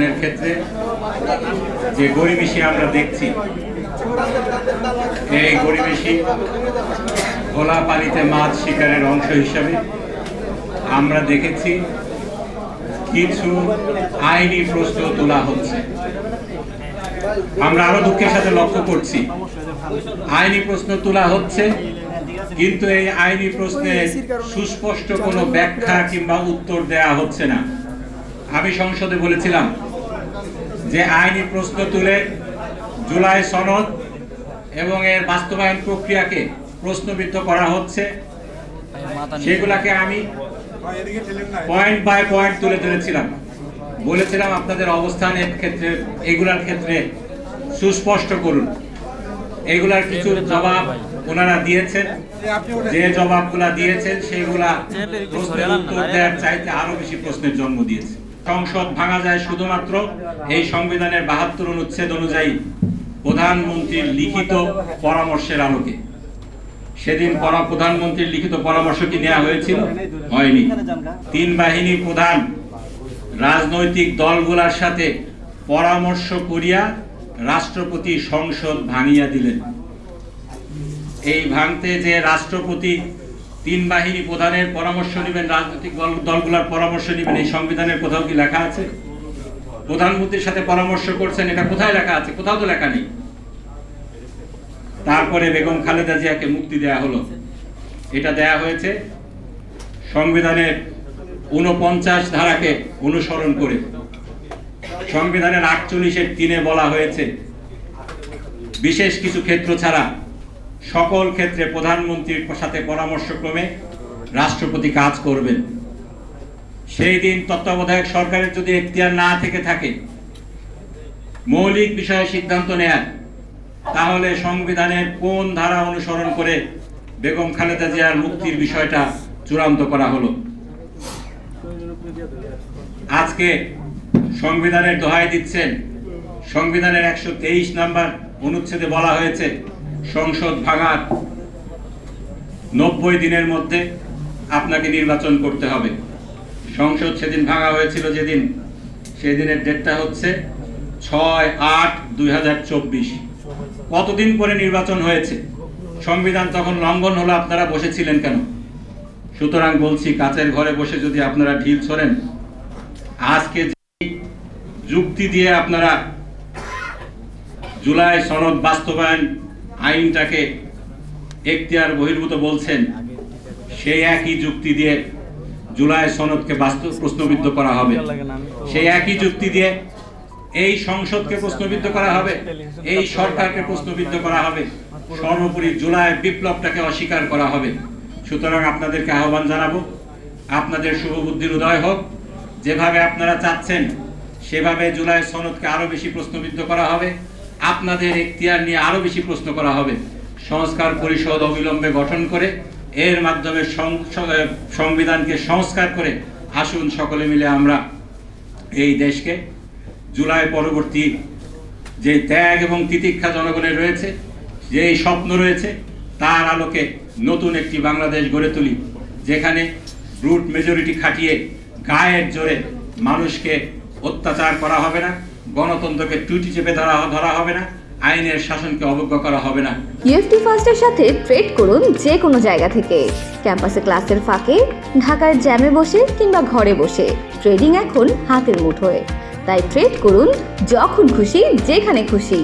সংবিধানের ক্ষেত্রে যে গরিবেশি আমরা দেখছি, এই গরিবেশি খোলা পানিতে মাছ শিকারের অংশ হিসাবে আমরা দেখেছি কিছু আইনি প্রশ্ন তোলা হচ্ছে। আমরা আরো দুঃখের সাথে লক্ষ্য করছি আইনি প্রশ্ন তোলা হচ্ছে, কিন্তু এই আইনি প্রশ্নের সুস্পষ্ট কোনো ব্যাখ্যা কিংবা উত্তর দেয়া হচ্ছে না। আমি সংসদে বলেছিলাম যে আইনি প্রশ্ন তুলে জুলাই সনদ এবং এর বাস্তবায়ন প্রক্রিয়াকে প্রশ্নবিদ্ধ করা হচ্ছে, সেগুলাকে আমি পয়েন্ট বাই পয়েন্ট তুলে ধরেছিলাম। বলেছিলাম আপনাদের অবস্থানের ক্ষেত্রে এগুলার ক্ষেত্রে সুস্পষ্ট করুন। এগুলার কিছু জবাব ওনারা দিয়েছেন, যে জবাবগুলা দিয়েছেন সেগুলা প্রশ্নের উত্তর দেওয়ার চাইতে আরো বেশি প্রশ্নের জন্ম দিয়েছে। সংসদ ভাঙা যায় শুধুমাত্র এই সংবিধানের ৭২ অনুচ্ছেদ অনুযায়ী প্রধানমন্ত্রীর লিখিত পরামর্শের আলোকে। সেদিন প্রধানমন্ত্রীর লিখিত পরামর্শ কি নেওয়া হয়েছিল? হয়নি। ৩ বাহিনী প্রধান রাজনৈতিক দলগুলোর সাথে পরামর্শ করিয়া রাষ্ট্রপতি সংসদ ভাঙিয়া দিলেন। এই ভাঙতে যে রাষ্ট্রপতি ৩ বাহিনী প্রধানের পরামর্শ নেবেন, রাজনৈতিক দলগুলোর পরামর্শ নেবেন, এই সংবিধানের কোথাও কি লেখা আছে? প্রধানমন্ত্রীর সাথে পরামর্শ করছেন, এটা কোথায় লেখা আছে? কোথাও তো লেখা নেই। তারপরে বেগম খালেদা জিয়াকে মুক্তি দেয়া হলো। এটা দেয়া হয়েছে সংবিধানের ৪৯ ধারাকে অনুসরণ করে। সংবিধানের ৪৮-এর ৩-এ বলা হয়েছে বিশেষ কিছু ক্ষেত্র ছাড়া সকল ক্ষেত্রে প্রধানমন্ত্রীর সাথে পরামর্শক্রমে রাষ্ট্রপতি কাজ করবেন। সেই দিন তত্ত্বাবধায়ক সরকারের যদি এখতিয়ার না থেকে থাকে মৌলিক বিষয়ে সিদ্ধান্ত নেয়ার, তাহলে সংবিধানের কোন ধারা অনুসরণ করে বেগম খালেদা জিয়ার মুক্তির বিষয়টা চূড়ান্ত করা হলো? আজকে সংবিধানের দোহাই দিচ্ছেন। সংবিধানের ১২৩ নম্বর অনুচ্ছেদে বলা হয়েছে সংসদ ভাঙার ৯০ দিনের মধ্যে আপনাকে নির্বাচন করতে হবে। সংসদ সেদিন ভাঙা হয়েছিল যেদিন, সেদিনের ডেটটা হচ্ছে ৬-৮-২০২৪। কতদিন পরে নির্বাচন হয়েছে? সংবিধান তখন লঙ্ঘন হলো, আপনারা বসেছিলেন কেন? সুতরাং বলছি, কাচের ঘরে বসে যদি আপনারা ঢিল ছোড়েন, আজকে যুক্তি দিয়ে আপনারা জুলাই সনদ বাস্তবায়ন আইনটাকে এখতিয়ার বহির্ভূত বলছেন, সেই একই যুক্তি দিয়ে জুলাই সনদকে প্রশ্নবিদ্ধ করা হবে। সেই একই যুক্তি দিয়ে এই সংসদকে প্রশ্নবিদ্ধ করা হবে, এই সরকারকে প্রশ্নবিদ্ধ করা হবে, সর্বোপরি জুলাই বিপ্লবটাকে অস্বীকার করা হবে। সুতরাং আপনাদেরকে আহ্বান জানাবো, আপনাদের শুভবুদ্ধির উদয় হোক। যেভাবে আপনারা চাচ্ছেন সেভাবে জুলাই সনদকে আরো বেশি প্রশ্নবিদ্ধ করা হবে, আপনাদের এখতিয়ার নিয়ে আরো বেশি প্রশ্ন করা হবে। সংস্কার পরিষদ অবিলম্বে গঠন করে এর মাধ্যমে সংবিধানকে সংস্কার করে আসুন সকলে মিলে আমরা এই দেশকে জুলাই পরবর্তী যে ত্যাগ এবং তিতিক্ষা জনগণের রয়েছে, যে স্বপ্ন রয়েছে, তার আলোকে নতুন একটি বাংলাদেশ গড়ে তুলি, যেখানে ব্রুট মেজরিটি খাটিয়ে গায়ের জোরে মানুষকে অত্যাচার করা হবে না, গণতন্ত্রকে টুটি চেপে ধরা হবে না, আইনের শাসনকে অবজ্ঞা করা হবে না। ইউএফটি ফার্স্টের সাথে ট্রেড করুন যে কোনো জায়গা থেকে। ক্যাম্পাসে ক্লাসের ফাঁকে, ঢাকার জ্যামে বসে কিংবা ঘরে বসে, ট্রেডিং এখন হাতের মুঠোয়। তাই ট্রেড করুন যখন খুশি, যেখানে খুশি।